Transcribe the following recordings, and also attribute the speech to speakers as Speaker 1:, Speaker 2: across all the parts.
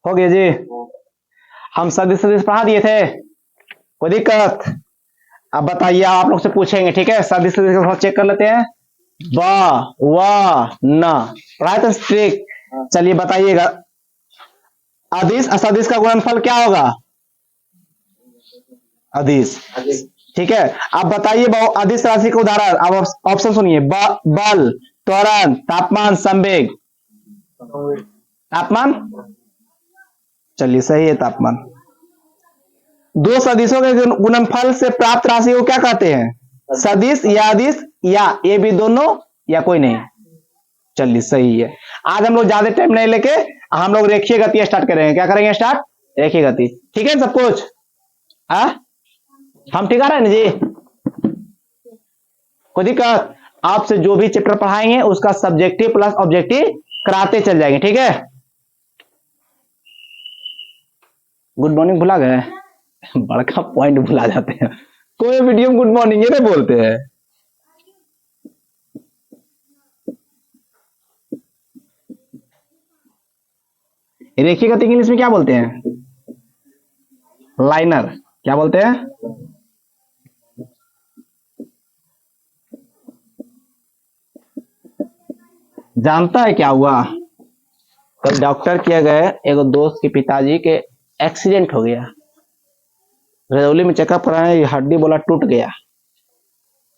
Speaker 1: हो गया जी। हम सदिश सदिश पढ़ा दिए थे, कोई दिक्कत? अब बताइए, आप लोग से पूछेंगे, ठीक है? सदिश सदिश को चेक कर लेते हैं। ब व न पढ़ाए तो स्ट्रिक। चलिए बताइएगा, अदिश असदिश का गुणनफल क्या होगा? अदिश। ठीक है, अब बताइए अदिश राशि का उदाहरण। अब ऑप्शन सुनिए। बल, त्वरण, तापमान, संवेग। तापमान। चलिए सही है, तापमान। दो सदिशों के गुणनफल से प्राप्त राशि को क्या कहते हैं? सदिश या अदिश, या ये भी दोनों, या कोई नहीं? चलिए सही है। आज हम लोग ज्यादा टाइम नहीं लेके हम लोग रेखीय गति स्टार्ट करेंगे। क्या करेंगे स्टार्ट? रेखीय गति। ठीक है सब कुछ? हम ठीक आ रहे हैं ना जी? कोई दिक्कत? आपसे जो भी चैप्टर पढ़ाएंगे उसका सब्जेक्टिव प्लस ऑब्जेक्टिव कराते चल जाएंगे, ठीक है? गुड मॉर्निंग भुला गए? बड़का पॉइंट भुला जाते हैं। कोई वीडियो में गुड मॉर्निंग ये बोलते हैं। रेखीय गति इंग्लिश में क्या बोलते हैं? लाइनर। क्या बोलते हैं? जानता है क्या हुआ? कल डॉक्टर किया गए, एक दोस्त के पिताजी के एक्सीडेंट हो गया। रजौली में चेकअप कराए, हड्डी बोला टूट गया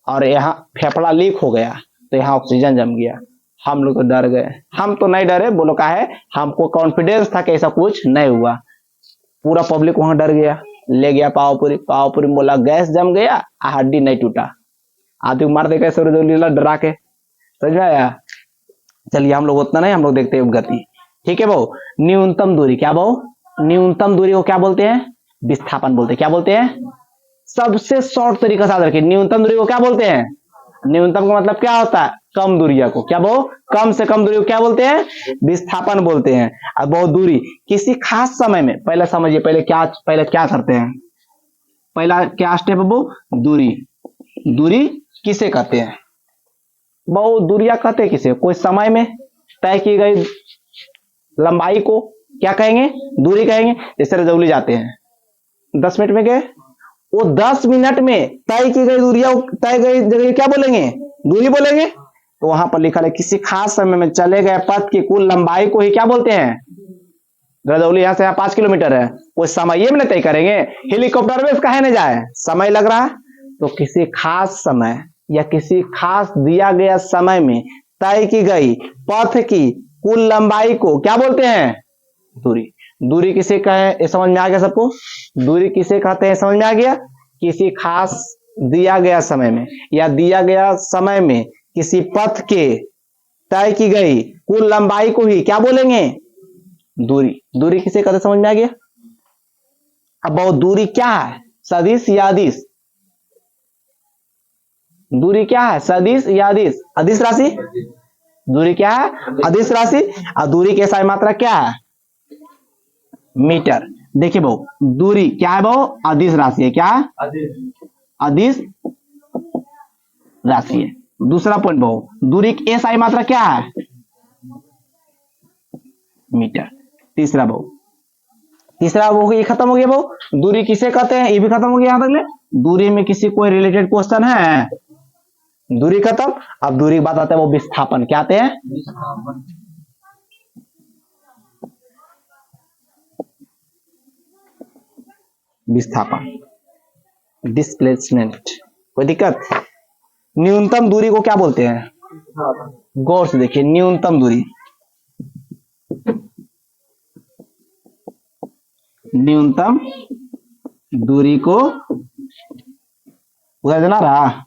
Speaker 1: और यहाँ फेफड़ा लीक हो गया, तो यहाँ ऑक्सीजन जम गया। हम लोग तो डर गए। हम तो नहीं डरे, बोलो का है, हमको कॉन्फिडेंस था कि ऐसा कुछ नहीं हुआ। पूरा पब्लिक वहां डर गया, ले गया पावपुरी। पावपुरी में बोला गैस जम गया, हड्डी नहीं टूटा। आदमी मार दे कैसे रजौली डरा के, समझ में आया? चलिए हम लोग उतना नहीं, हम लोग देखते हैं गति। ठीक है बहु? न्यूनतम दूरी। क्या बहु? न्यूनतम दूरी को क्या बोलते हैं? विस्थापन बोलते हैं। क्या बोलते हैं? सबसे शॉर्ट तरीका से याद रखिए, न्यूनतम दूरी को क्या बोलते हैं? न्यूनतम का मतलब क्या होता है? कम दूरिया को। क्या बहु? कम से कम दूरी को क्या बोलते हैं? विस्थापन बोलते हैं। अब बहुत दूरी किसी खास समय में, पहले समझिए, पहले क्या करते हैं? पहला क्या स्टेप है वो? दूरी। दूरी किसे कहते हैं? बहुत दूरिया कहते हैं किसे? कोई समय में तय की गई लंबाई को क्या कहेंगे? दूरी कहेंगे। जैसे रजौली जाते हैं 10 मिनट में गए, वो 10 मिनट में तय की गई दूरिया, तय गई जगह क्या बोलेंगे? दूरी बोलेंगे। तो वहां पर लिखा है किसी खास समय में चले गए पथ की कुल लंबाई को ही क्या बोलते हैं? रजौली यहां से 5 किलोमीटर है, वो समय में तय करेंगे। हेलीकॉप्टर में कहे नहीं जाए, समय लग रहा है, तो किसी खास समय या किसी खास दिया गया समय में तय की गई पथ की कुल लंबाई को क्या बोलते हैं? दूरी। दूरी किसे कहे, समझ में आ गया सबको? दूरी किसे कहते हैं, समझ में आ गया? किसी खास दिया गया समय में या दिया गया समय में किसी पथ के तय की गई कुल लंबाई को ही क्या बोलेंगे? दूरी। दूरी किसे कहते, समझ में आ गया? अब बहुत दूरी क्या है? सदिश या अदिश? दूरी क्या है? सदिश या अदिश? अदिश राशि। दूरी क्या है? अदिश राशि। और दूरी की SI मात्रा क्या है? मीटर। देखिए बहु, दूरी क्या है बहु? अदिश राशि है। क्या है? अदिश राशि है। दूसरा पॉइंट बहु, दूरी की SI मात्रा क्या है? मीटर। तीसरा बहु, ये खत्म हो गया बहु। दूरी किसे कहते हैं, ये भी खत्म हो गया। यहां तक ले दूरी में किसी कोई रिलेटेड क्वेश्चन है? दूरी खत्म। अब दूरी की बात आते हैं वो विस्थापन। क्या आते हैं? विस्थापन, डिस्प्लेसमेंट। कोई दिक्कत? न्यूनतम दूरी को क्या बोलते हैं? गौर से देखिए, न्यूनतम दूरी, न्यूनतम दूरी को उधर देना रहा।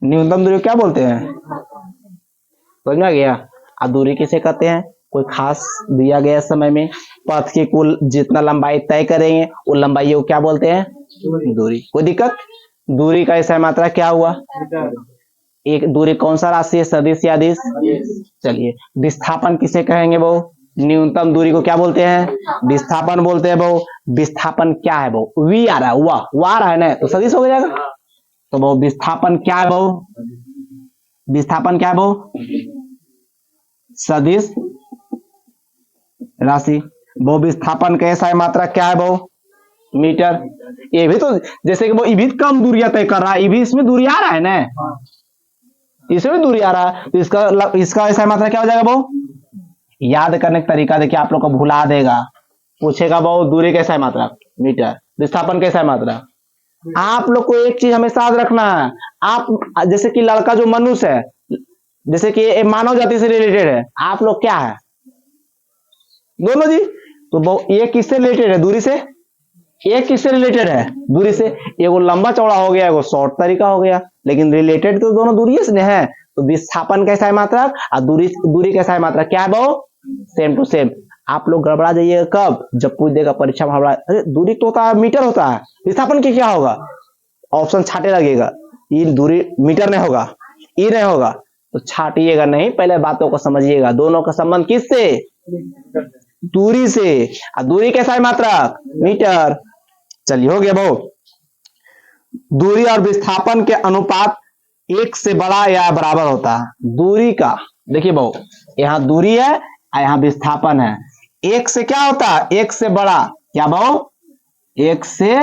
Speaker 1: न्यूनतम दूरी को क्या बोलते हैं? समझ में आ गया? अब दूरी किसे कहते हैं? कोई खास दिया गया समय में पथ की कुल जितना लंबाई तय करेंगे वो लंबाई को क्या बोलते हैं? दूरी। कोई दिक्कत? दूरी का SI मात्रा क्या हुआ? एक। दूरी कौन सा राशि है? सदिश या अदिश? चलिए, विस्थापन किसे कहेंगे वो? न्यूनतम दूरी को क्या बोलते हैं? विस्थापन बोलते हैं वो। विस्थापन क्या है वो? V आ रहा है, वाह आ रहा है ना, तो सदिश हो जाएगा। तो वो विस्थापन क्या है बहु? विस्थापन क्या है बहु? सदिश राशि। वो विस्थापन का SI मात्रा क्या है बहु? मीटर। ये भी तो जैसे कि वो ये भी कम दूरियां तय कर रहा है, ये भी इसमें दूरी आ रहा है ना, इसमें दूरी आ रहा है, तो इसका SI मात्रा क्या हो जाएगा बहु? याद करने का तरीका देखिए, आप लोग को भुला देगा, पूछेगा बहु दूरी का SI मात्रा मीटर, विस्थापन का SI मात्रा। आप लोग को एक चीज हमेशा याद रखना है, आप जैसे कि लड़का जो मनुष्य है, जैसे कि मानव जाति से रिलेटेड है, आप लोग क्या है? दोनों जी। तो ये किससे रिलेटेड है? दूरी से। ये किससे रिलेटेड है? दूरी से। एगो लंबा चौड़ा हो गया, एगो शॉर्ट तरीका हो गया, लेकिन रिलेटेड तो दोनों दूरी से है। तो विस्थापन का SI मात्रा और दूरी का SI मात्रा क्या है बहु? Same to same. आप लोग गड़बड़ा जाइएगा कब? जब पूछ देगा परीक्षा में, हमारा अरे दूरी तो होता है, मीटर होता है, विस्थापन की क्या होगा? ऑप्शन छाटे लगेगा, ये दूरी मीटर नहीं होगा, ये नहीं होगा, तो छाटिएगा नहीं, पहले बातों को समझिएगा। दोनों का संबंध किससे? दूरी से। और दूरी का SI मात्रा मीटर। चलिए हो गया बहु। दूरी और विस्थापन के अनुपात 1 से बड़ा या बराबर होता है। दूरी का देखिए बहु, यहाँ दूरी है और यहाँ विस्थापन है, 1 से क्या होता है? 1 से बड़ा। क्या बहु? 1 से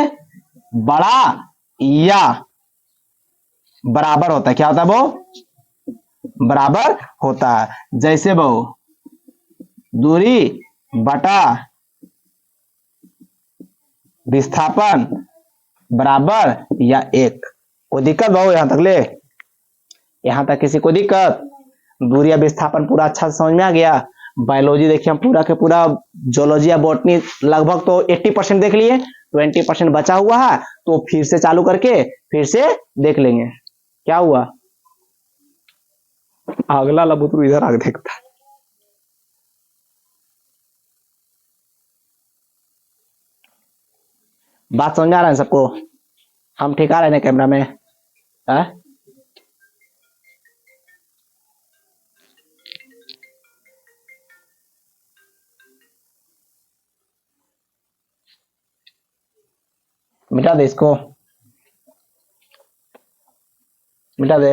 Speaker 1: बड़ा या बराबर होता है। क्या होता है बहु? बराबर होता है। जैसे बहु दूरी बटा विस्थापन बराबर या 1। कोई दिक्कत बहु यहां तक ले? यहां तक किसी को दिक्कत? दूरी या विस्थापन पूरा अच्छा से समझ में आ गया? बायोलॉजी देखिए हम पूरा के पूरा, जोलॉजी या बॉटनी लगभग तो 80% देख लिए, 20% बचा हुआ है, तो फिर से चालू करके फिर से देख लेंगे। क्या हुआ? अगला लबुतरू इधर आगे देखता है। बात समझ आ रहा है सबको? हम ठीक आ रहे हैं कैमरा में? मिटा दे इसको, मिटा दे।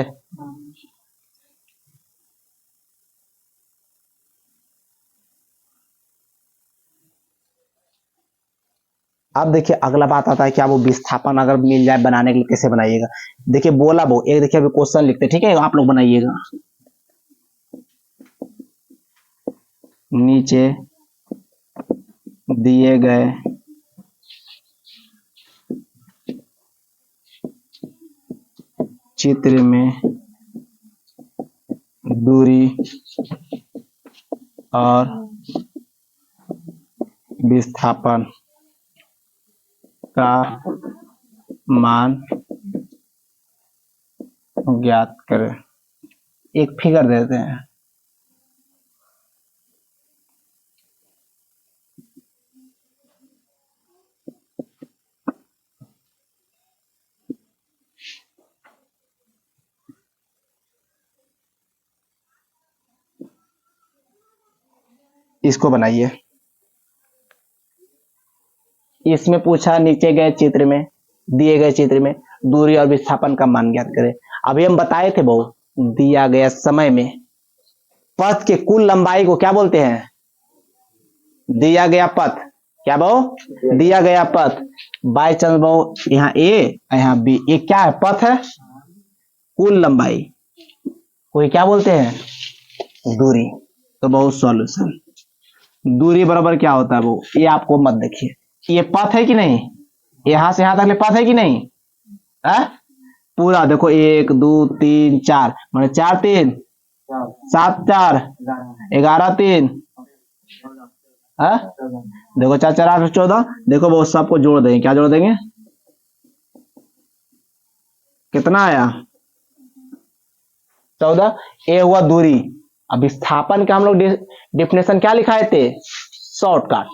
Speaker 1: अब देखिए अगला बात आता है, क्या वो विस्थापन अगर मिल जाए बनाने के लिए कैसे बनाइएगा? देखिए बोला वो एक, देखिए अभी क्वेश्चन लिखते, ठीक है, आप लोग बनाइएगा। नीचे दिए गए चित्र में दूरी और विस्थापन का मान ज्ञात करें। एक फिगर देते हैं, इसको बनाइए। इसमें पूछा नीचे गए चित्र में, दिए गए चित्र में दूरी और विस्थापन का मान ज्ञात करें। अभी हम बताए थे बहु, दिया गया समय में पथ के कुल लंबाई को क्या बोलते हैं? दिया गया पथ। क्या बहु? दिया गया पथ। बाई चांस बहु यहाँ ए यहाँ बी, ये क्या है? पथ है। कुल लंबाई कोई क्या बोलते हैं? दूरी। तो बहुत सॉल्यूशन, दूरी बराबर क्या होता है वो, ये आपको मत देखिए, ये पथ है कि नहीं? यहां से यहां तक ले पथ है कि नहीं? है? पूरा देखो 1 2 3 4, मैंने 4 3 7 4 11 3, देखो 4 4 8 14, देखो वो सबको जोड़ देंगे। क्या जोड़ देंगे? कितना आया? 14। ये हुआ दूरी। अब विस्थापन का हम लोग डिफिनेशन क्या लिखाए थे? शॉर्टकट,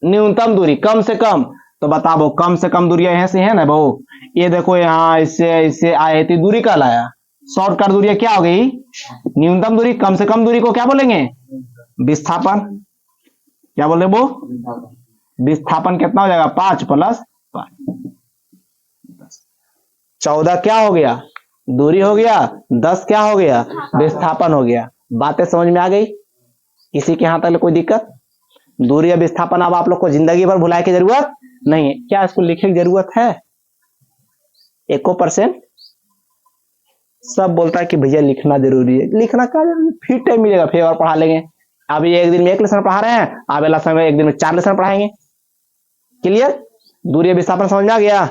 Speaker 1: न्यूनतम दूरी, कम से कम। तो बताओ कम से कम दूरी यहां से है ना बहु, ये देखो यहाँ इससे इससे आए थी, दूरी कहलाया। शॉर्टकट दूरी क्या हो गई? न्यूनतम दूरी। कम से कम दूरी को क्या बोलेंगे? विस्थापन। क्या बोले वो? विस्थापन कितना हो जाएगा? 5 + 5। 14 क्या हो गया, दूरी हो गया, 10 क्या हो गया, विस्थापन हो गया। बातें समझ में आ गई? किसी के यहाँ तक कोई दिक्कत? दूरी या विस्थापन अब आप लोग को जिंदगी भर भुलाए की जरूरत नहीं है। क्या इसको लिखने की जरूरत है? 1% सब बोलता है कि भैया लिखना जरूरी है। लिखना क्या जरूरी है? फिर टाइम मिलेगा, फिर और पढ़ा लेंगे। अभी एक दिन में 1 लेसन पढ़ा रहे हैं, आगे वाला समय एक दिन में 4 लेसन पढ़ाएंगे। क्लियर? दूरी या विस्थापन समझ में आ गया?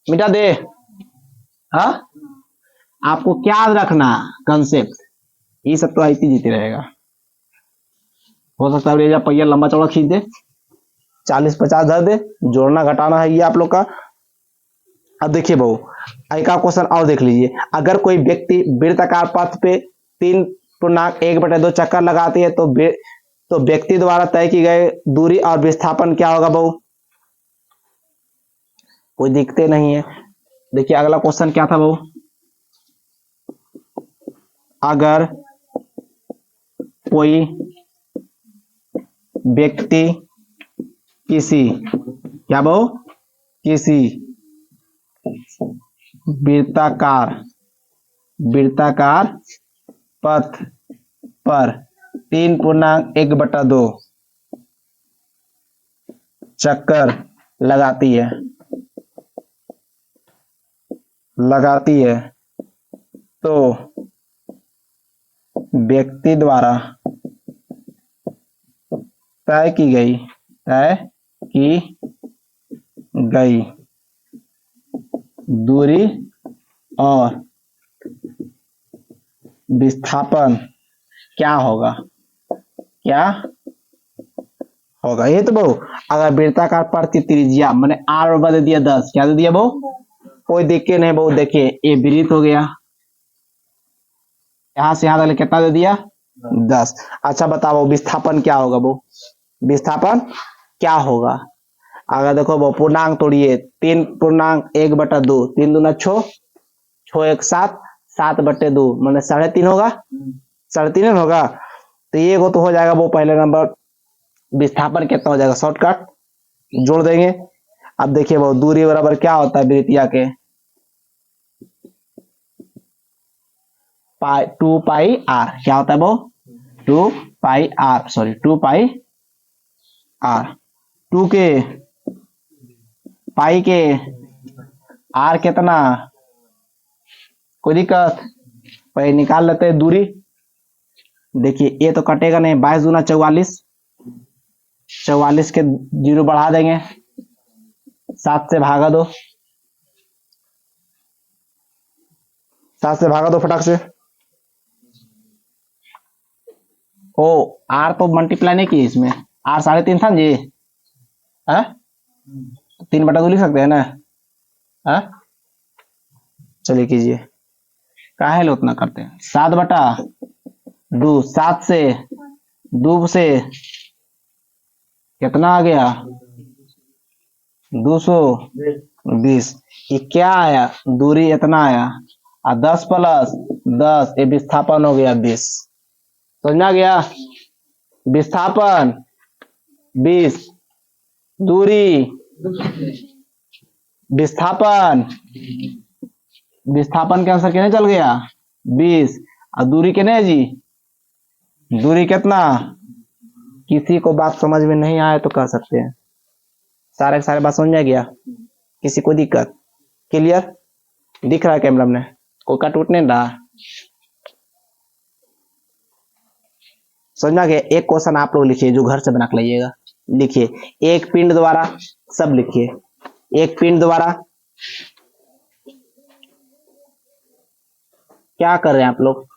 Speaker 1: मिटा दे। हाँ, आपको क्या याद रखना कंसेप्ट, ये सब तो आईती जीते रहेगा। हो सकता है रेजा पहिया लंबा चौड़ा खींच दे, 40-50 धर दे, जोड़ना घटाना है ये आप लोग का। अब देखिए बहु, एक क्वेश्चन और देख लीजिए। अगर कोई व्यक्ति वृत्ताकार पथ पे 3.1/2 चक्कर लगाती है तो व्यक्ति द्वारा तय की गई दूरी और विस्थापन क्या होगा बहु? कोई दिखते नहीं है। देखिए अगला क्वेश्चन क्या था बहु? अगर कोई व्यक्ति किसी क्या बहु, किसी वृत्ताकार पथ पर 3.1/2 चक्कर लगाती है तो व्यक्ति द्वारा तय की गई दूरी और विस्थापन क्या होगा? ये तो बहु, अगर वृत्ताकार पथ की त्रिज्या मैंने r दे दिया 10, क्या दे दिया बहु? कोई देख के नहीं बहु, देखिए ये वृत्त हो गया, यहां से यहां तक कितना दे दिया? 10। अच्छा बताओ विस्थापन क्या होगा बहु? विस्थापन क्या होगा? अगर देखो बहु पूर्णांक तोड़िए, 3.1/2, 3 दूना 6, 6 1 7, 7/2 मैंने 3.5 होगा, 3.5 होगा। तो ये को तो हो जाएगा वो पहले नंबर। विस्थापन कितना हो जाएगा? शॉर्टकट जोड़ देंगे। अब देखिए वो दूरी बराबर क्या होता है वृत्तिया के? 2πr। क्या होता है वो? 2πr, sorry 2πr। 2 के पाई के r कितना? कोई दिक्कत? पहले निकाल लेते हैं दूरी। देखिए ये तो कटेगा नहीं, 22 दूना 44, 44 के 0 बढ़ा देंगे, 7 से भागा दो, 7 से भागा दो फटाक से। ओ r तो मल्टीप्लाई नहीं किए इसमें, r 3.5 था जी। 3/2 लिख सकते हैं ना? चलिए कीजिए, काहे लो उतना करते हैं। 7/2, 7 से 2 से कितना आ गया? 220। ये क्या आया? दूरी इतना आया, और 10 + 10 ये विस्थापन हो गया 20। समझ आ गया? विस्थापन 20, दूरी विस्थापन के आंसर कितने चल गया? 20। और दूरी कितने है जी? दूरी कितना? किसी को बात समझ में नहीं आए तो कह सकते हैं, सारे के सारे बात समझ में गया? किसी को दिक्कत? क्लियर? दिख रहा है कैमरा में? कोई कट उठ नहीं रहा? समझ में आ गया? एक क्वेश्चन आप लोग लिखिए जो घर से बना के लाइएगा। लिखिए एक पिंड द्वारा, सब लिखिए, एक पिंड द्वारा क्या कर रहे हैं आप लोग?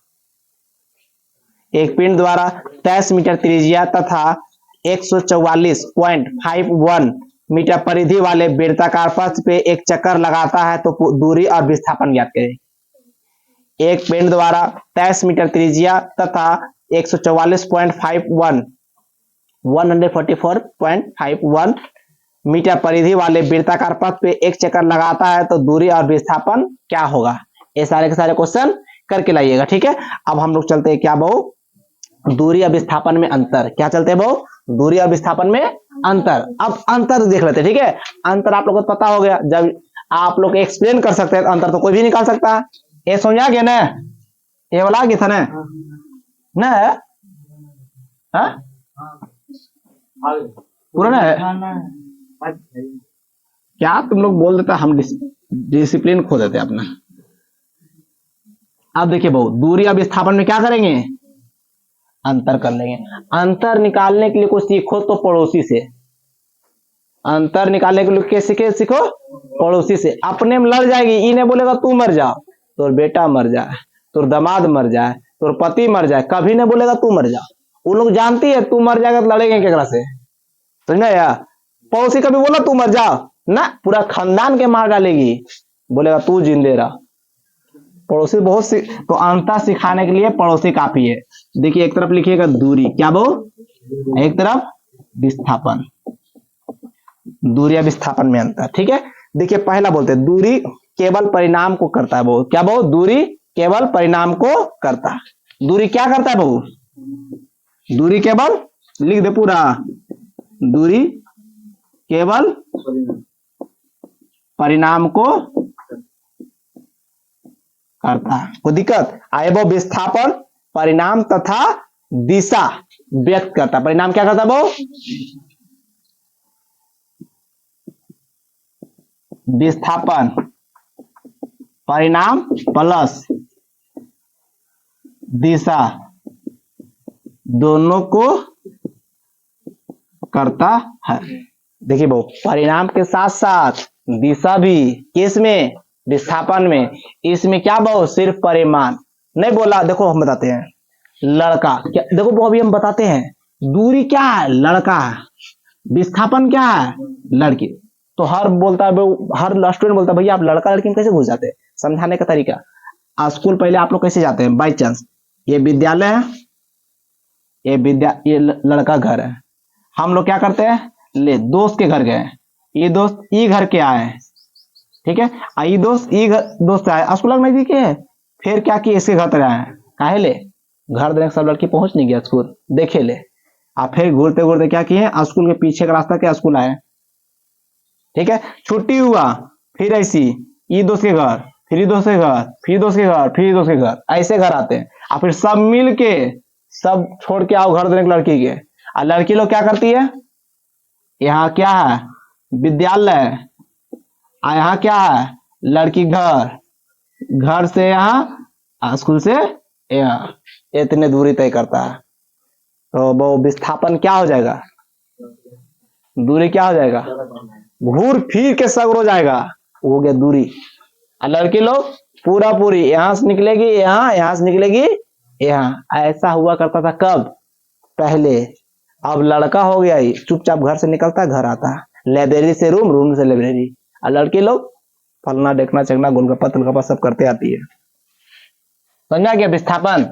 Speaker 1: एक पिंड द्वारा 23 मीटर त्रिज्या तथा 144.51 मीटर परिधि वाले वृत्ताकार पथ पे एक चक्कर लगाता है तो दूरी और विस्थापन ज्ञात करें। एक पिंड द्वारा 23 मीटर त्रिज्या तथा 144.51 मीटर परिधि वाले वृत्ताकार पथ पे एक चक्कर लगाता है तो दूरी और विस्थापन क्या होगा? ये सारे के सारे क्वेश्चन करके लाइएगा, ठीक है? अब हम लोग चलते हैं क्या बहु? दूरी और विस्थापन में अंतर। क्या चलते हैं बहु? दूरी और विस्थापन में अंतर। अब अंतर देख लेते हैं, ठीक है? अंतर आप लोगों को पता हो गया, जब आप लोग एक्सप्लेन कर सकते हैं, अंतर तो कोई भी निकाल सकता है। ये समझा गया ना, ये वाला आ गया था ना हाँ? पूरा ना है क्या तुम लोग बोल देता, हम डिसिप्लिन खो देते अपना। अब देखिए बहु, दूरी अब विस्थापन में क्या करेंगे, अंतर कर लेंगे। अंतर निकालने के लिए कुछ सीखो तो पड़ोसी से, अंतर निकालने के लिए कैसे सीखो, पड़ोसी से। अपने में लड़ जाएगी, ई ने बोलेगा तू मर जा, तोर बेटा मर जाए, तोर दामाद मर जाए, तोर पति मर जाए, कभी नहीं बोलेगा तू मर जा। वो लोग जानती है तू मर जाएगा तो लड़ेंगे केकरा से, समझा या। पड़ोसी कभी बोला तू मर जा ना, पूरा खानदान के मार डालेगी, बोलेगा तू जिंदे रह। पड़ोसी बहुत तो अंतर सिखाने के लिए पड़ोसी काफी है। देखिए एक तरफ लिखिएगा दूरी, क्या वो, एक तरफ विस्थापन, दूरी या विस्थापन में अंतर। ठीक है, देखिए पहला बोलते हैं दूरी केवल परिणाम को करता है वो, क्या वो, दूरी केवल परिणाम को करता है। दूरी क्या करता है वो, दूरी केवल, लिख दे पूरा, दूरी केवल परिणाम को करता है। कोई दिक्कत आए, वो विस्थापन परिणाम तथा दिशा व्यक्त करता है। परिणाम क्या करता है वो, विस्थापन परिणाम प्लस दिशा दोनों को करता है। देखिए वो परिणाम के साथ साथ दिशा भी, किसमें, विस्थापन में। इसमें क्या बहुत, सिर्फ परिमाण नहीं बोला। देखो हम बताते हैं, लड़का क्या, देखो वो अभी हम बताते हैं, दूरी क्या है, लड़का है, विस्थापन क्या है, लड़की। तो हर बोलता है, हर स्टूडेंट बोलता है भैया आप लड़का लड़की में कैसे घुस जाते हैं। समझाने का तरीका, स्कूल पहले आप लोग कैसे जाते हैं, बाई चांस ये विद्यालय है, ये लड़का घर है, हम लोग क्या करते हैं, ले दोस्त के घर गए, ये दोस्त ई घर के आए, ठीक है, ये दोस्त ई दोस्त आए, स्कूल नजदीक है, फिर क्या किए, इसके घर तक आए, काहे ले, घर देने सब लड़की पहुंच नहीं गया स्कूल, देखे ले, आप फिर घूरते घूरते क्या किए, स्कूल के पीछे का रास्ता के स्कूल आए, ठीक है। छुट्टी हुआ, फिर ऐसी ये दोस्त के घर, फिर ये दोस्त के घर, फिर दोस्त के घर, फिर दोस्त के घर, ऐसे घर आते हैं, और फिर सब मिल के सब छोड़ के आओ घर देने की लड़की के। और लड़की लोग क्या करती है, यहाँ क्या है, विद्यालय, और यहाँ क्या है, लड़की घर, घर से यहाँ, स्कूल से यहाँ, इतने दूरी तय करता है। तो वो विस्थापन क्या हो जाएगा, दूरी क्या हो जाएगा, घूर फिर के सगरो जाएगा, हो गया दूरी। और लड़की लोग पूरा पूरी यहां से निकलेगी यहाँ, यहाँ से निकलेगी यहाँ, ऐसा हुआ करता था कब, पहले। अब लड़का हो गया ही चुपचाप घर से निकलता है, घर आता है, लाइब्रेरी से रूम, रूम से लाइब्रेरी। और लड़के लोग फलना देखना चखना गोलगप्पा तलगप्पा सब करते आती है। समझा गया विस्थापन।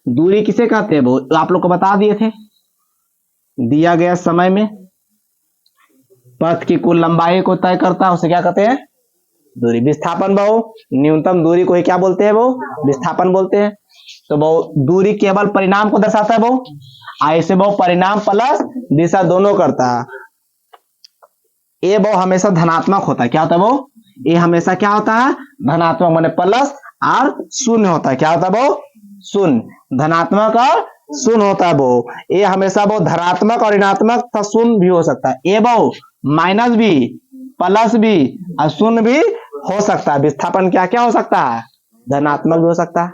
Speaker 1: दूरी किसे कहते हैं, वो आप लोग को बता दिए थे, दिया गया समय में पथ की कुल लंबाई को तय करता है, उसे क्या कहते हैं, दूरी। विस्थापन बहु न्यूनतम दूरी को ही क्या बोलते हैं, वो विस्थापन बोलते हैं। तो बहु दूरी केवल परिणाम को दर्शाता है, बहु ऐसे बहु परिणाम प्लस दिशा दोनों करता है। ये बहु हमेशा धनात्मक होता है, क्या होता है वो, ये हमेशा क्या होता है, धनात्मक, माने प्लस और शून्य होता है, क्या होता है वो, शून्य, धनात्मक और शून्य होता है वो। ये हमेशा वो धनात्मक और ऋणात्मक तथा शून्य भी हो सकता है। ये वो माइनस भी, प्लस भी और शून्य भी हो सकता है। विस्थापन क्या क्या हो सकता है, धनात्मक भी हो सकता है,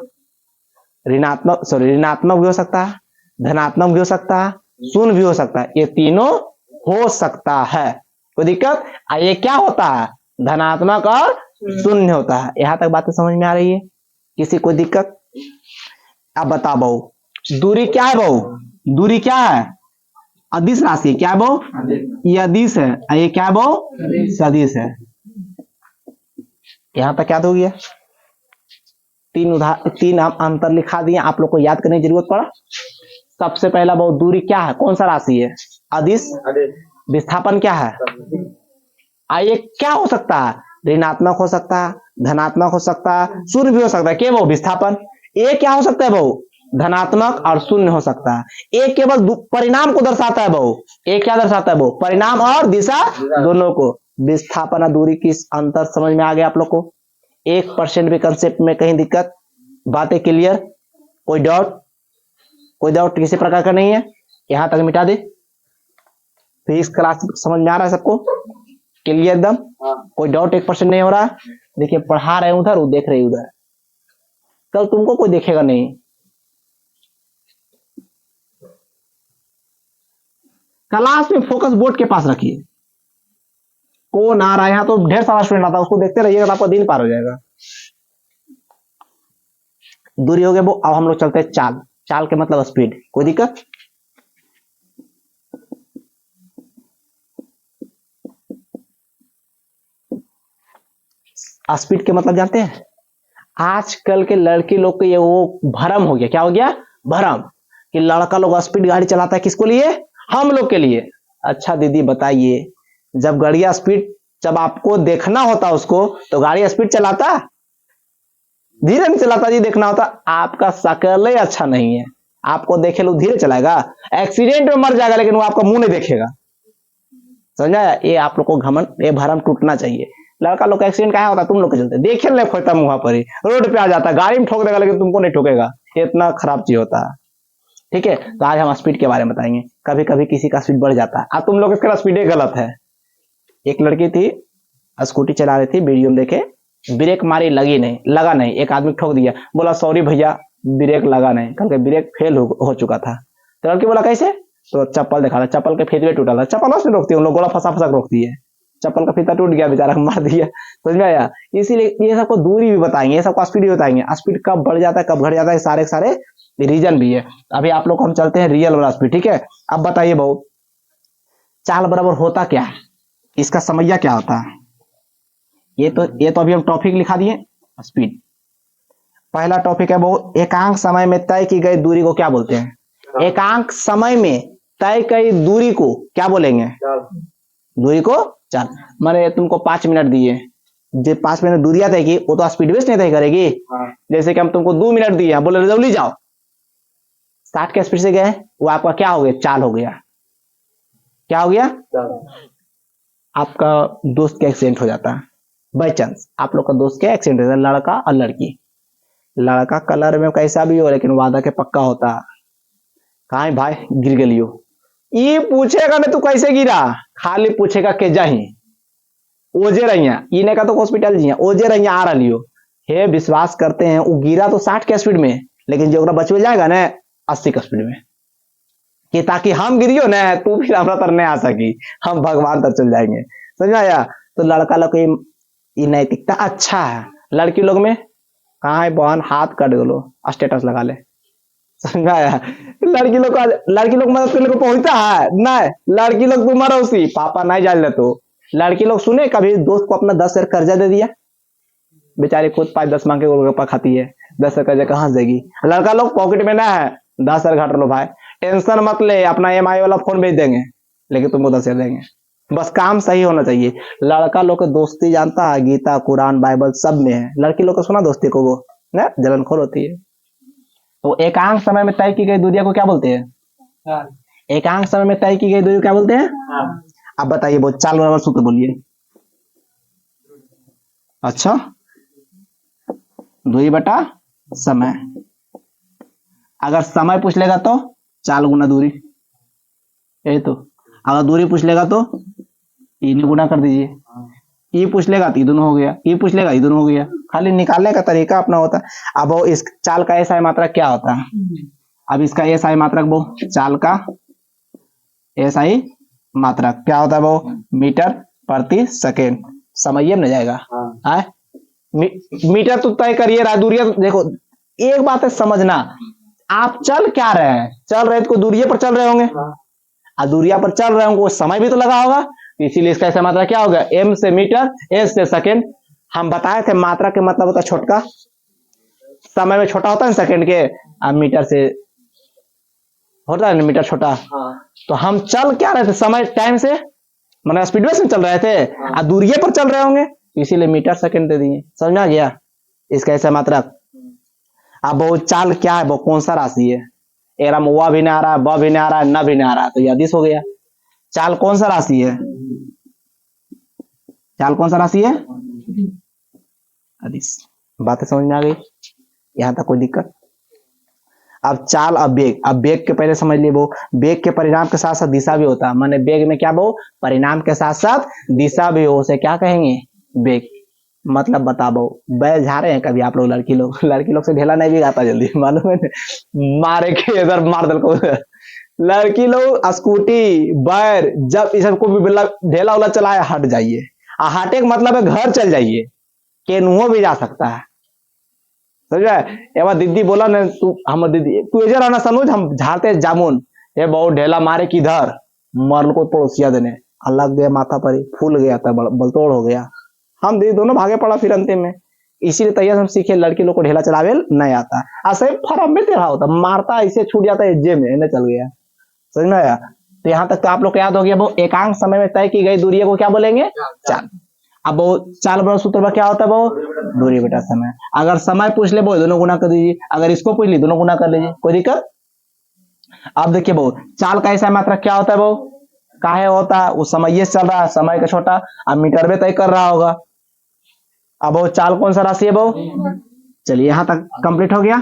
Speaker 1: ऋणात्मक ऋणात्मक भी हो सकता है, धनात्मक भी हो सकता है, शून्य भी हो सकता है, ये तीनों हो सकता है। कोई दिक्कत, ये क्या होता है, धनात्मक और शून्य होता है। यहां तक बातें समझ में आ रही है, किसी कोई दिक्कत। अब बता बहु दूरी क्या है, बहु दूरी क्या है, अदिश राशि, क्या है बहु, ये अदिश है, ये क्या है बहु, सदिश है। यहां तक याद हो गया, तीन अंतर लिखा दिए, आप लोग को याद करने की जरूरत पड़ा। सबसे पहला बहु दूरी क्या है, कौन सा राशि है, अदिश। विस्थापन क्या है, ये क्या हो सकता है, ऋणात्मक हो सकता है, धनात्मक हो सकता है, शून्य भी हो सकता है। क्या वो विस्थापन, ये क्या हो सकता है बहु, धनात्मक और शून्य हो सकता है। ये केवल परिणाम को दर्शाता है बहु, ये क्या दर्शाता है बहु, परिणाम और दिशा दोनों को। विस्थापन दूरी की अंतर समझ में आ गया आप लोग को? 1% भी कंसेप्ट में कहीं दिक्कत? बातें क्लियर? कोई डाउट? कोई डाउट किसी प्रकार का नहीं है? यहां तक मिटा दे। फिजिक्स क्लास समझ में आ रहा है सबको? क्लियर एकदम? कोई डाउट 1% नहीं हो रहा? देखिए पढ़ा रहे उधर, वो देख रहे उधर, कल तुमको कोई देखेगा नहीं। क्लास में फोकस बोर्ड के पास रखिए। कौन आ रहा है? यहाँ तो ढेर सारा स्टूडेंट आता है, उसको देखते रहिएगा तो आपका दिन पार हो जाएगा। दूरी हो गया वो। अब हम लोग चलते हैं चाल। चाल के मतलब स्पीड। कोई दिक्कत? स्पीड के मतलब जानते हैं? आजकल के लड़के लोग को ये वो भरम हो गया। क्या हो गया? भरम, कि लड़का लोग स्पीड गाड़ी चलाता है। किसको लिए? हम लोग के लिए। अच्छा दीदी बताइए, जब गाड़िया स्पीड, जब आपको देखना होता उसको, तो गाड़ी स्पीड चलाता? धीरे नहीं चलाता जी। देखना होता। आपका शकल ही अच्छा नहीं है, आपको देखे लोग धीरे चलाएगा? एक्सीडेंट में मर जाएगा लेकिन वो आपका मुंह नहीं देखेगा। समझा? ये आप लोग को घमंड, ये भरम टूटना चाहिए। लड़का लोग का एक्सीडेंट कहाँ होता? तुम लोग के चलते। देखे ले खोता मुंह पर ही, रोड पे आ जाता, गाड़ी में ठोक देगा लेकिन तुमको नहीं ठोकेगा। इतना खराब चीज होता है। ठीक है, तो आज हम स्पीड के बारे में बताएंगे। कभी कभी किसी का स्पीड बढ़ जाता है। अब तुम लोग इसका स्पीड गलत है। एक लड़की थी, स्कूटी चला रही थी, वीडियो में देखे, ब्रेक मारी, लगी नहीं, लगा नहीं, एक आदमी ठोक दिया, बोला सॉरी भैया ब्रेक लगा नहीं। कल के ब्रेक फेल हो चुका था। तो लड़की बोला कैसे? तो चप्पल दिखा था, चप्पल के फीते टूटा था। चप्पल से रोकती है उन लोग, गोला फंसा फंसा रोकती है, चप्पल का फीता टूट गया, बेचारा मार दिया। समझ में आया? इसीलिए ये सबको दूरी भी बताएंगे, ये सबको स्पीड भी बताएंगे। स्पीड कब बढ़ जाता है कब घट जाता है, सारे सारे रीजन भी है। अभी आप लोग को हम चलते हैं रियल वाला स्पीड। ठीक है, अब बताइए बहु, चाल बराबर होता क्या है, इसका समैया क्या होता है? ये तो अभी हम टॉपिक लिखा दिए, स्पीड। पहला टॉपिक है वो, एकांक समय में तय की गई दूरी को क्या बोलते हैं? एकांक समय में तय की दूरी को क्या बोलेंगे? दूरी को चाल। मैंने तुमको 5 मिनट दिए, जो 5 मिनट दूरिया तय की, वो तो स्पीड बेस नहीं तय करेगी। जैसे कि हम तुमको 2 मिनट दिए, बोले जल्दी जाओ, 60 के स्पीड से गए, वो आपका क्या हो गया? चाल हो गया। क्या हो गया? आपका दोस्त का एक्सीडेंट हो जाता है बाई चांस, आप लोग का दोस्त के एक्सीडेंट हो जाता है, लड़का और लड़की। लड़का कलर में कैसा भी हो लेकिन वादा के पक्का होता। कहा है भाई गिर गलियो, ये पूछेगा ना तू कैसे गिरा, खाली पूछेगा के जाही ओजे रहिया, इने का तो हॉस्पिटल जी ओजे रहिया आ रही हो। हे विश्वास करते हैं वो गिरा तो 60 के स्पीड में, लेकिन जो बचवे जाएगा ना 80 के स्पीड में, कि ताकि हम गिरियो ना तू फिर हमारा तर नहीं आ सकी, हम भगवान तक चल जाएंगे। समझ आया? तो लड़का लोग की नैतिकता अच्छा है। लड़की लोग में कहा है बहन हाथ कट दो स्टेटस लगा ले। समझ आया? लड़की लोग मदद करने को पहुंचता है नहीं, लड़की लोग तुम्हारा उसी पापा नहीं जान ले। तो लड़की लोग सुने कभी दोस्त को अपना 10,000 कर्जा दे दिया, बेचारी खुद 5-10 मांग के गोलगप्पा खाती है, 10,000 कर्जा कहां से देगी? लड़का लोग पॉकेट में ना है, 10,000 घट लो भाई, टेंशन मत ले, अपना EMI वाला फोन बेच देंगे, लेकिन तुमको 10,000 देंगे, बस काम सही होना चाहिए। लड़का लोग के दोस्ती जानता है, गीता कुरान बाइबल सब में है। लड़की लोग को सुना दोस्ती को, वो ना जलनखोर होती है। तो एकांक समय में तय की गई दूरिया को क्या बोलते हैं? एकांक समय में तय की गई दूरी को क्या बोलते हैं? अब बताइए वो चाल बराबर सूत्र बोलिए। अच्छा, दूरी बटा समय। अगर समय पूछ लेगा तो चाल गुना दूरी, यही तो। अगर दूरी पूछ लेगा तो इन्हें गुना कर दीजिए। ये पूछ लेगा तो दोनों हो गया, ये पूछ लेगा ये दोनों हो गया, खाली निकालने का तरीका अपना होता है। अब वो इस चाल का SI मात्रक क्या होता है? अब इसका SI मात्रक, वो चाल का SI मात्रक क्या होता है? वो मीटर प्रति सेकेंड। समझिए न जाएगा? मीटर तो तय करिए रहा, दूरिया तो देखो, एक बात है समझना, आप चल क्या रहे हैं? चल रहे तो दूरिया पर चल रहे होंगे, और दूरिया पर चल रहे होंगे, वो समय भी तो लगा होगा, इसीलिए इसका ऐसा मात्रा क्या होगा? M से मीटर, S से सेकेंड। हम बताए थे मात्रा के मतलब होता है छोटका, समय में छोटा होता है सेकेंड के, अब मीटर से होता है मीटर छोटा। तो हम चल क्या रहे थे? समय टाइम से, मतलब स्पीड में चल रहे थे, और दूरिये पर चल रहे होंगे, इसीलिए मीटर सेकेंड दे दिए। समझ में आ गया? इसका ऐसा मात्रा। अब वो चाल क्या है? वो कौन सा राशि है? एकदम वह भी नहीं आ रहा, ब भी नहीं आ रहा, न भी नहीं आ रहा, तो यह 10 हो गया। चाल कौन सा राशि है? चाल कौन सा राशि है? अदिश। बातें समझ में आ गई? यहां तक कोई दिक्कत? अब चाल, अब वेग। अब वेग के पहले समझ लिए वो, वेग के परिणाम के साथ साथ दिशा भी होता है। माने वेग में क्या वो, परिणाम के साथ साथ दिशा भी हो, उसे क्या कहेंगे? वेग। मतलब बता बो, बैल झा रहे हैं कभी आप लोग? लड़की लोग लड़की लोग से ढेला नहीं भी आता जल्दी, मालूम है? मारे के इधर मार दल को। लड़की लोग स्कूटी बैर जब इस सबको भी ढेला उला चलाए, हट जाइए। हटे का मतलब है घर चल जाइए, केनुहो भी जा सकता है, समझा? एवं दीदी बोला ना, तू हम दीदी तू इधर आना सनोज, हम झाड़ते जामुन। ये बहुत ढेला मारे किधर, मरल को पड़ोसिया देने, अलग गया माथा पर ही, फूल गया था, बलतोड़ हो गया। हम दीदी दोनों भागे पड़ा फिर अंतिम में। इसीलिए तैयार हम सीखे लड़की लोग को ढेला चलावे नहीं आता। ऐसे फरम में तेरा होता, मारता ऐसे छूट जाता है, जे में चल गया, समझ में आया? तो यहाँ तक तो आप लोग को याद हो गया। वो एकांक समय में तय की गई दूरी को क्या बोलेंगे? चाल। अब वो चाल बड़ा सूत्र में क्या होता है? वो दूरी बटा समय। अगर समय पूछ ले वो दोनों गुना कर दीजिए, अगर इसको पूछ ली दोनों गुना कर लीजिए, कोई दिक्कत? अब देखिए वो चाल का ऐसा मात्रा क्या होता है? वो काहे होता है? उस समय ये चल रहा है, समय का छोटा, अब मीटर में तय कर रहा होगा। अब वो चाल कौन सा राशि है वो? चलिए यहां तक कंप्लीट हो गया।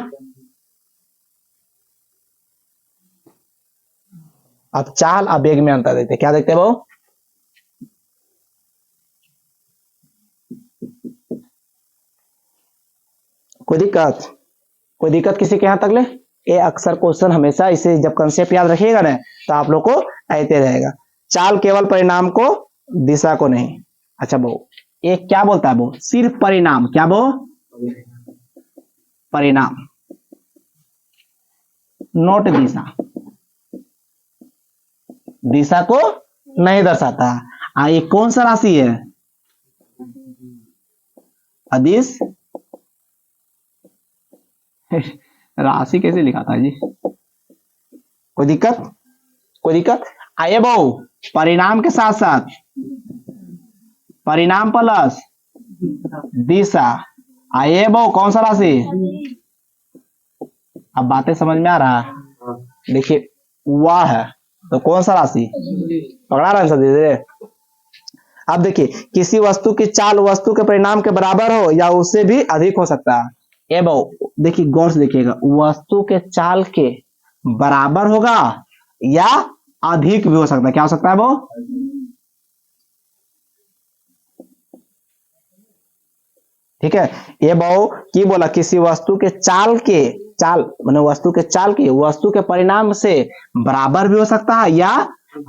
Speaker 1: अब चाल अब वेग में अंतर देखते, क्या देखते हैं वो? कोई दिक्कत? कोई दिक्कत किसी के यहां तक ले? ये अक्सर क्वेश्चन हमेशा इसे जब कंसेप्ट याद रखिएगा ना, तो आप लोग को आते रहेगा। चाल केवल परिणाम को, दिशा को नहीं। अच्छा वो ये क्या बोलता है? वो सिर्फ परिणाम, क्या वो? परिणाम, नोट दिशा। दिशा को नहीं दर्शाता। ये कौन सा राशि है? अदिश। राशि कैसे लिखा था जी? कोई दिक्कत? कोई दिक्कत? आइए बहु, परिणाम के साथ साथ परिणाम प्लस दिशा। आइए बहु, कौन सा राशि? अब बातें समझ में आ रहा है? देखिए वाह है, तो कौन सा राशि? पकड़ा रहा है सब धीरे। अब देखिए किसी वस्तु की चाल वस्तु के परिणाम के बराबर हो या उससे भी अधिक हो सकता है। ए बहु देखिए गौर से देखिएगा, वस्तु के चाल के बराबर होगा या अधिक भी हो सकता है। क्या हो सकता है वो? ठीक है, ये बहु की बोला किसी वस्तु के चाल के, चाल मैंने वस्तु के चाल के वस्तु के परिणाम से बराबर भी हो सकता है या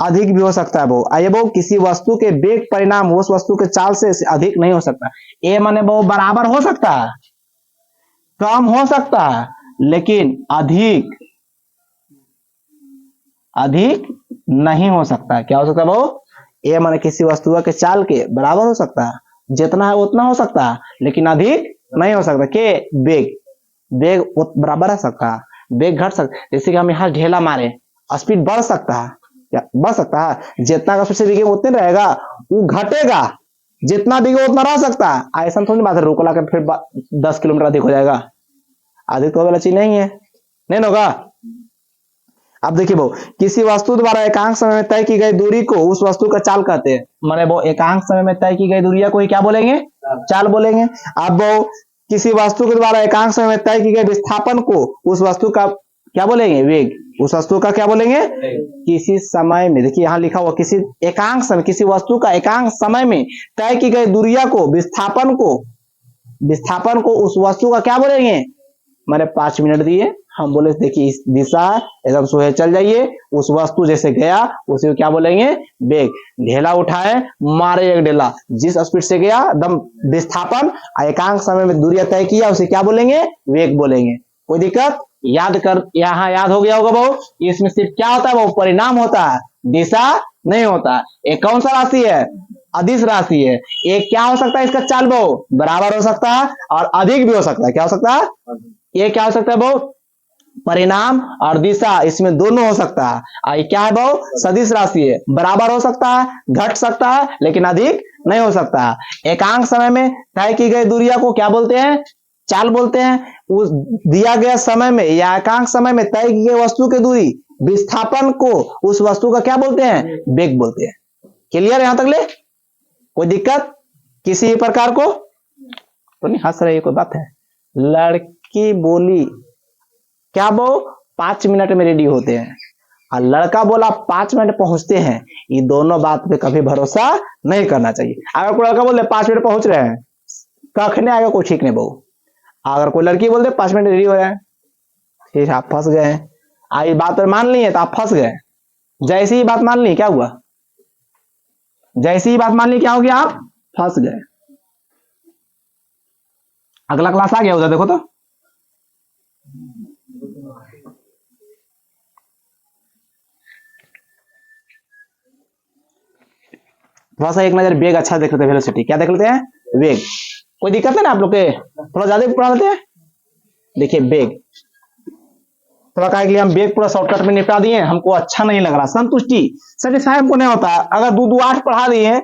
Speaker 1: अधिक भी हो सकता है। वो आइए बहु किसी वस्तु के वेग परिणाम उस वस्तु के चाल से अधिक नहीं हो सकता। ये माने बहु बराबर हो सकता है, कम हो सकता है, लेकिन अधिक अधिक नहीं हो सकता। क्या हो सकता है वो? ये माने किसी वस्तु के चाल के बराबर हो सकता है, जितना है उतना हो सकता है, लेकिन अधिक नहीं हो सकता। के वेग, वेग बराबर है सकता है, वेग घट सकता है। जैसे कि हम यहाँ ढेला मारे, स्पीड बढ़ सकता है, क्या बढ़ सकता है? जितना का स्पीड से उतने रहेगा, वो घटेगा, जितना बिगे उतना रह सकता है। ऐसा थोड़ी बात है रोको ला के फिर 10 किलोमीटर अधिक हो जाएगा। अधिक तो वाला चीज नहीं है, नहीं होगा। अब देखिए वो किसी वस्तु द्वारा एकांक समय में तय की गई दूरी को उस वस्तु का चाल कहते हैं। माने वो एकांक समय में तय की गई दूरी को ही क्या बोलेंगे? चाल बोलेंगे। अब वो किसी वस्तु के द्वारा एकांक समय में तय की गई विस्थापन को उस वस्तु का क्या बोलेंगे? वेग। उस वस्तु का क्या बोलेंगे? किसी समय में, देखिए यहाँ लिखा हुआ किसी एकांक समय, किसी वस्तु का एकांक समय में तय की गई दूरिया को विस्थापन को उस वस्तु का क्या बोलेंगे? मैंने 5 मिनट दिए, हम बोले देखिए इस दिशा एकदम सोहे चल जाइए, उस वस्तु जैसे गया उसे को क्या बोलेंगे? वेग। ढेला उठाए मारे एक ढेला, जिस स्पीड से गया एकदम विस्थापन, एकांक समय में दूरिया तय किया उसे क्या बोलेंगे? वेग बोलेंगे। कोई दिक्कत? याद कर, यहाँ याद हो गया होगा बहु। इसमें सिर्फ क्या होता है? वो परिणाम होता है, दिशा नहीं होता। एक कौन सा राशि है? अदिश राशि है। एक क्या हो सकता है इसका चाल बहु? बराबर हो सकता है और अधिक भी हो सकता है। क्या हो सकता है? ये क्या हो सकता है बहु? परिणाम और दिशा, इसमें दोनों हो सकता है। ये क्या है बहु? सदिश राशि है, बराबर हो सकता है, घट सकता है, लेकिन अधिक नहीं हो सकता है। एकांक समय में तय की गई दूरिया को क्या बोलते हैं? चाल बोलते हैं। उस दिया गया समय में या एकांक समय में तय की गई वस्तु की दूरी विस्थापन को उस वस्तु का क्या बोलते हैं? वेग बोलते हैं। क्लियर यहां तक ले? कोई दिक्कत? किसी प्रकार को, तो नहीं हंस रहे, कोई बात है। लड़की बोली क्या वो 5 मिनट में रेडी होते हैं, और लड़का बोला 5 मिनट पहुंचते हैं। ये दोनों बात पे कभी भरोसा नहीं करना चाहिए। अगर कोई लड़का बोले 5 मिनट पहुंच रहे हैं, कखने आएगा कोई ठीक नहीं बहू। अगर कोई लड़की बोलते 5 मिनट रेडी हो रहे हैं, फिर आप फंस गए। ये बात पर मान ली है तो आप फंस गए। जैसी ही बात मान ली क्या हुआ, जैसी ही बात मान ली क्या हो गया, आप फंस गए। अगला क्लास आ गया उधर देखो तो। थोड़ा सा एक नजर वेग अच्छा देख लेते हैं, वेलोसिटी क्या देख लेते हैं, वेग। कोई दिक्कत है ना आप लोग के, थोड़ा ज्यादा पढ़ा लेते हैं। देखिए वेग, थोड़ा कहा के लिए हम वेग पूरा शॉर्टकट में निपटा दिए, हमको अच्छा नहीं लग रहा, संतुष्टि सेटिस्फाई हमको नहीं होता। अगर 2 2 8 पढ़ा दिए,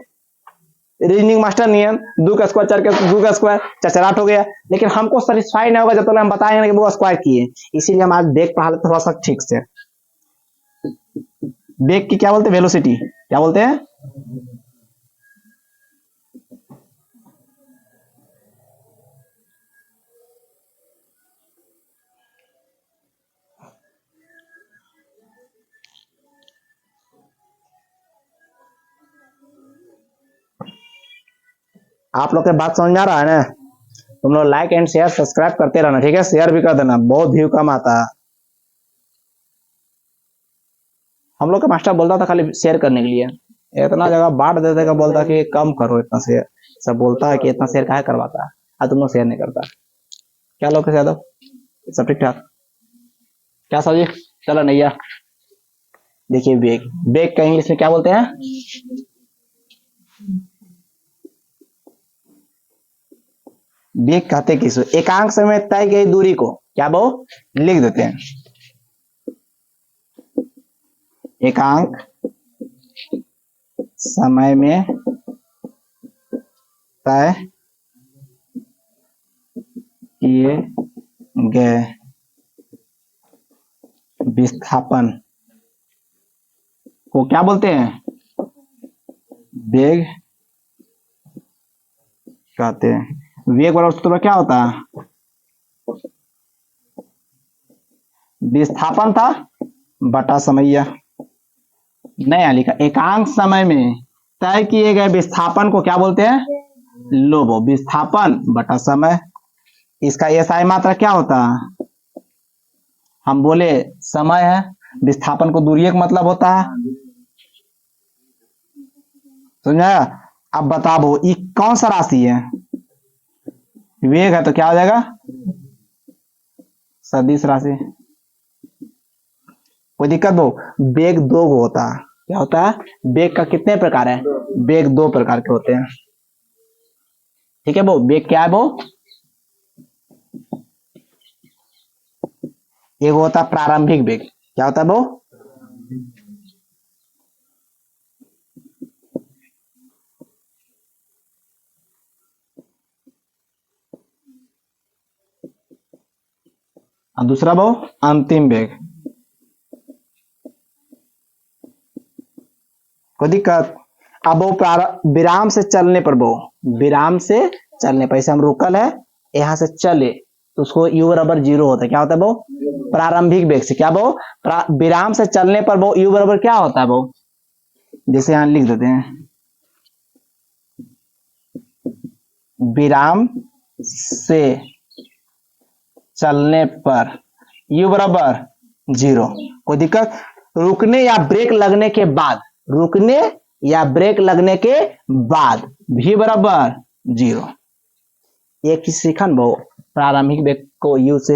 Speaker 1: रीजनिंग मास्टर नियम 2 का स्क्वायर 4 का 2 का स्क्वायर 4 4 8 हो गया, लेकिन हमको सेटिस्फाई नहीं होगा जब तक हम बताएंगे कि वो स्क्वायर किए। इसीलिए हम आज वेग पढ़ा लेते थोड़ा सा ठीक से। वेग की क्या बोलते हैं, वेलोसिटी क्या बोलते हैं। आप लोग के बात समझ में आ रहा है ना। तुम लोग लाइक एंड शेयर सब्सक्राइब करते रहना, ठीक है, शेयर भी कर देना, बहुत व्यू कम आता है। हम लोग का मास्टर बोलता था खाली शेयर करने के लिए, इतना जगह बांट देते का, बोलता कि कम करो इतना शेयर। सब बोलता है कि इतना शेयर काहे करवाता है, और तुम लोग शेयर नहीं करता। क्या लोग कैसे यादव, सब ठीक ठाक क्या सर जी, चलो नैया। देखिए वेग, वेग का इंग्लिश में क्या बोलते हैं, वेग कहते किस, एकांक समय तय गई दूरी को क्या वो लिख देते हैं, एकांक समय में तय किए गए विस्थापन को क्या बोलते हैं, वेग कहते हैं। वेग बराबर सूत्र क्या होता है, विस्थापन था बटा समय, नया लिखा, एकांक समय में तय किए गए विस्थापन को क्या बोलते हैं, लोबो, विस्थापन बटा समय। इसका एसआई मात्रा क्या होता है, हम बोले समय है, विस्थापन को दूरी का मतलब होता है, समझा। अब बताओ ये कौन सा राशि है, वेग है तो क्या हो जाएगा, सदिश राशि। कोई दिक्कत वो, वेग 2 होता है, क्या होता है, वेग का कितने प्रकार है, वेग 2 प्रकार के होते हैं, ठीक है। वो वेग क्या है, वो एक होता है प्रारंभिक वेग, क्या होता है वो, और दूसरा वो अंतिम वेग। कोई दिक्कत। अब वो विराम से चलने पर, वो विराम से चलने पर, ऐसे हम रुकल है यहां से चले तो उसको u बराबर 0 होता है, क्या होता है वो, प्रारंभिक वेग से, क्या वो विराम से चलने पर वो u बराबर क्या होता है वो, जैसे यहां लिख देते हैं, विराम से चलने पर u बराबर 0। कोई दिक्कत। रुकने या ब्रेक लगने के बाद, रुकने या ब्रेक लगने के बाद v बराबर 0। एक चीज सीखा ना, प्रारंभिक वेग को u से,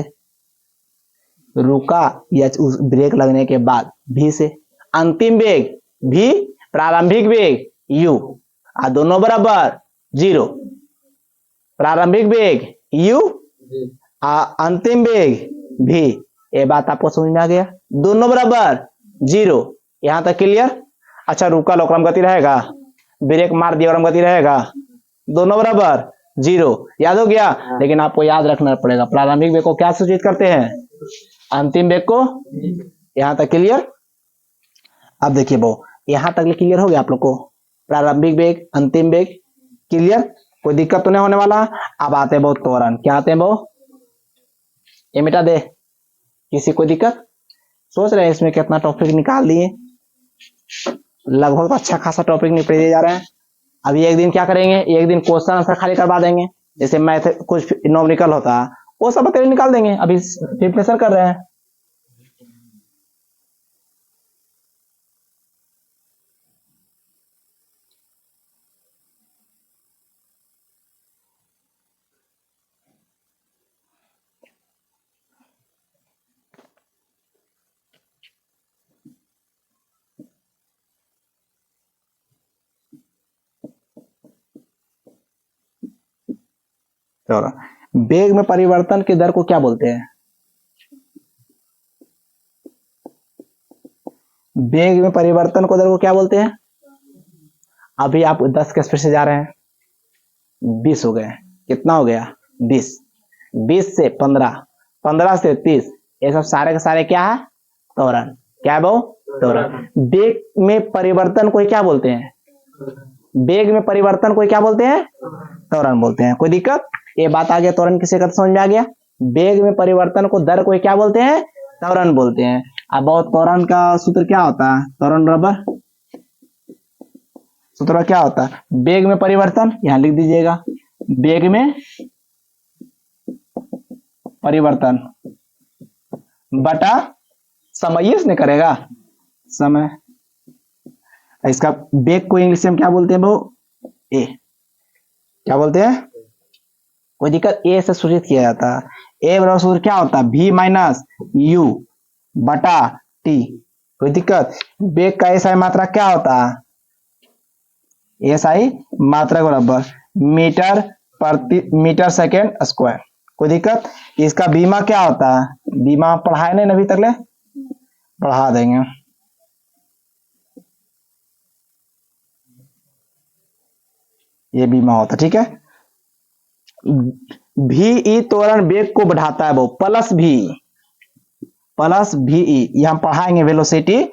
Speaker 1: रुका या ब्रेक लगने के बाद v से, अंतिम वेग v, प्रारंभिक वेग u, आ दोनों बराबर 0। प्रारंभिक वेग u, अंतिम वेग v। ये बात आपको समझ में आ गया, दोनों बराबर 0, यहां तक क्लियर। अच्छा रुका लोकरम गति रहेगा, ब्रेक मार दिया और गति रहेगा, दोनों बराबर 0, याद हो गया। लेकिन आपको याद रखना पड़ेगा, प्रारंभिक वेग को क्या सूचित करते हैं, अंतिम वेग को। यहां तक क्लियर। अब देखिए वो यहां तक क्लियर हो गया आप लोग को, प्रारंभिक वेग अंतिम वेग क्लियर। कोई दिक्कत तो नहीं होने वाला। अब आते हैं बहुत त्वरण, क्या आते हैं बहु, ये मिटा दे, किसी कोई दिक्कत। सोच रहे हैं इसमें कितना टॉपिक निकाल दिए, लगभग अच्छा खासा टॉपिक निपटे जा रहे हैं। अभी एक दिन क्या करेंगे, एक दिन क्वेश्चन आंसर खाली करवा देंगे, जैसे मैथ कुछ न्यूमेरिकल होता है वो सब बतेरे निकाल देंगे। अभी प्रिपरेशन कर रहे हैं। वेग में परिवर्तन की दर को क्या बोलते हैं, वेग में परिवर्तन को दर को क्या बोलते हैं। अभी आप 10 के स्पीड से जा रहे हैं, 20 हो गए, कितना हो गया 20, 20 से 15, 15 से 30, ये सब सारे के सारे क्या है, त्वरण। क्या है वो, त्वरण। वेग में परिवर्तन को क्या बोलते हैं, वेग में परिवर्तन को क्या बोलते हैं, त्वरण बोलते हैं। कोई दिक्कत, ये बात आ गया, त्वरण किसे कहते समझ में आ गया। वेग में परिवर्तन को दर को क्या बोलते हैं, त्वरण बोलते हैं। अब बहुत त्वरण का सूत्र क्या होता है, त्वरण बराबर सूत्र क्या होता है, वेग में परिवर्तन, यहां लिख दीजिएगा, वेग में परिवर्तन बटा समय, इसने करेगा समय। इसका वेग को इंग्लिश में क्या बोलते हैं वो, ए, क्या बोलते हैं, कोई दिक्कत, ए से सूचित किया जाता है। ए बराबर सूत्र क्या होता है, v माइनस यू बटा टी। कोई दिक्कत, वेग का एसआई मात्रा क्या होता है, एसआई मात्रा बराबर मीटर सेकेंड स्क्वायर। कोई दिक्कत, इसका बीमा क्या होता है, बीमा पढ़ाए नहीं अभी तक ले, पढ़ा देंगे। ये बीमा होता, ठीक है। भी त्वरण वेग को बढ़ाता है वो, प्लस भी ये हम पढ़ाएंगे, वेलोसिटी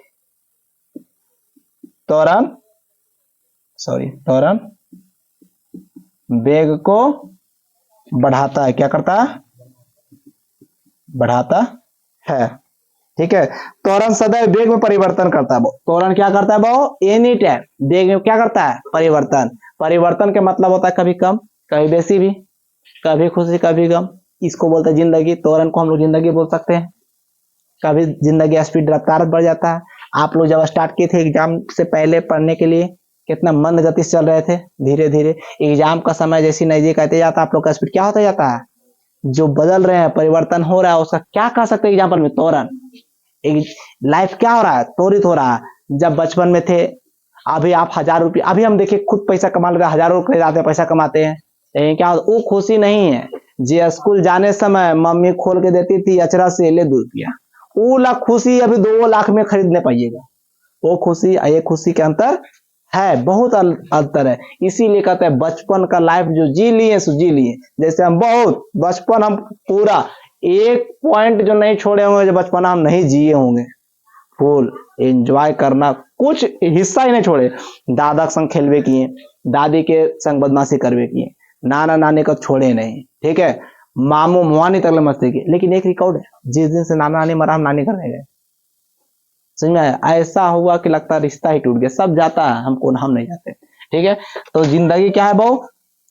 Speaker 1: त्वरण, त्वरण वेग को बढ़ाता है, क्या करता है, बढ़ाता है, ठीक है। त्वरण सदैव वेग में परिवर्तन करता है वो, त्वरण क्या करता है वो, एनी टाइम वेग में क्या करता है, परिवर्तन। परिवर्तन के मतलब होता है कभी कम कभी बेसी भी, कभी खुशी कभी गम, इसको बोलते हैं जिंदगी। त्वरण को हम लोग जिंदगी बोल सकते हैं। कभी जिंदगी स्पीड रफ्तार बढ़ जाता है। आप लोग जब स्टार्ट किए थे एग्जाम से पहले पढ़ने के लिए, कितना मंद गति से चल रहे थे, धीरे धीरे एग्जाम का समय जैसी नजदीक आते जाता है, आप लोग का स्पीड क्या होता जाता है, जो बदल रहे हैं, परिवर्तन हो रहा है, उसका क्या कह सकते हैं एग्जाम्पल में, त्वरण। लाइफ क्या हो रहा है, त्वरित हो रहा है। जब बचपन में थे, अभी आप 1000 रुपये, अभी हम देखिए खुद पैसा कमा लगा, हजारों रुपये जाते हैं, पैसा कमाते हैं, लेकिन क्या वो खुशी नहीं है जे स्कूल जाने समय मम्मी खोल के देती थी अचरा से, ले 2 रुपया, वो लाख खुशी अभी 2 लाख में खरीद नहीं पाइएगा। वो खुशी ये खुशी के अंतर है, बहुत अंतर है। इसीलिए कहते हैं बचपन का लाइफ जो जी लिए सो जी लिए। जैसे हम बहुत बचपन, हम पूरा एक पॉइंट जो नहीं छोड़े होंगे, जो बचपन हम नहीं जिए होंगे, फुल एंजॉय करना, कुछ हिस्सा ही नहीं छोड़े। दादा के संग खेलवे किए, दादी के संग बदमाशी करवे किए, नाना नानी को छोड़े नहीं, ठीक है, मामू मुआनी तक मस्ती की। लेकिन एक रिकॉर्ड है, जिस दिन से नाना नानी मरा, हम नानी करने गए, समझ में आया, ऐसा हुआ कि लगता रिश्ता ही टूट गया, सब जाता है, हम नहीं जाते, ठीक है। तो जिंदगी क्या है वो,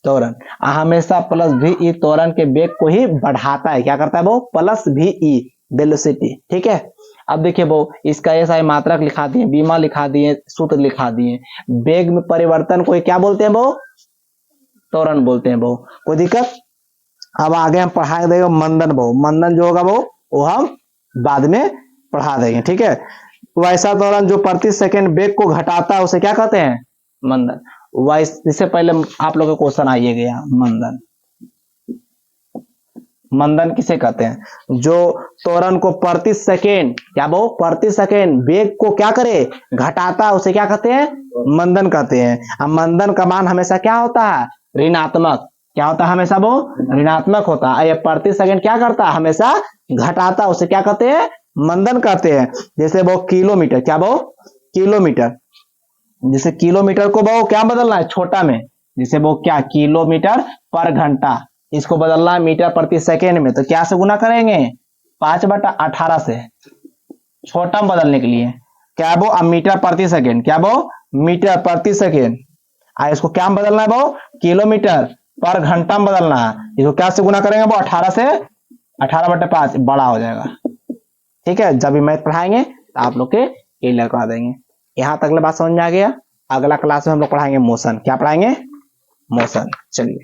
Speaker 1: त्वरण। हमेशा प्लस भी ई त्वरण के वेग को ही बढ़ाता है, क्या करता है वो, प्लस भी ई वेलोसिटी, ठीक है। अब देखिए वो इसका एसआई मात्रक लिखा दिए, बीमा लिखा दिए, सूत्र लिखा दिए। वेग में परिवर्तन को क्या बोलते हैं वो, त्वरण बोलते हैं वो। कोई दिक्कत। अब आगे हम पढ़ा देंगे मंदन वो, मंदन जो होगा वो हम बाद में पढ़ा देंगे, ठीक है। वैसा त्वरण जो प्रति सेकंड वेग को घटाता है उसे क्या कहते हैं, मंदन। इससे पहले आप लोगों का क्वेश्चन आइए गया, मंदन, मंदन किसे कहते हैं, जो त्वरण को प्रति सेकेंड, क्या वो प्रति सेकेंड वेग को क्या करे, घटाता है, उसे क्या कहते हैं, मंदन कहते हैं। अब मंदन का मान हमेशा क्या होता है, ऋणात्मक। क्या होता है, हमेशा वो ऋणात्मक होता है। ये प्रति सेकंड क्या करता है, हमेशा घटाता है, उसे क्या कहते हैं, मंदन कहते हैं। जैसे वो किलोमीटर, क्या वो किलोमीटर, जैसे किलोमीटर को वो क्या बदलना है, छोटा में, जिसे वो क्या किलोमीटर पर घंटा, इसको बदलना है मीटर प्रति सेकेंड में, तो क्या से गुना करेंगे 5/18 से, छोटा में बदलने के लिए क्या है वो मीटर प्रति सेकेंड, क्या वो मीटर प्रति सेकेंड, इसको क्या में बदलना है वो किलोमीटर पर घंटा में बदलना है, इसको क्या से गुना करेंगे वो 18 से, 18/5 बड़ा हो जाएगा। ठीक है, जब भी मैथ पढ़ाएंगे तो आप लोग के क्लियर करा देंगे। यहां तक बात समझ में आ गया। अगला क्लास में हम लोग पढ़ाएंगे मोशन, क्या पढ़ाएंगे मोशन। चलिए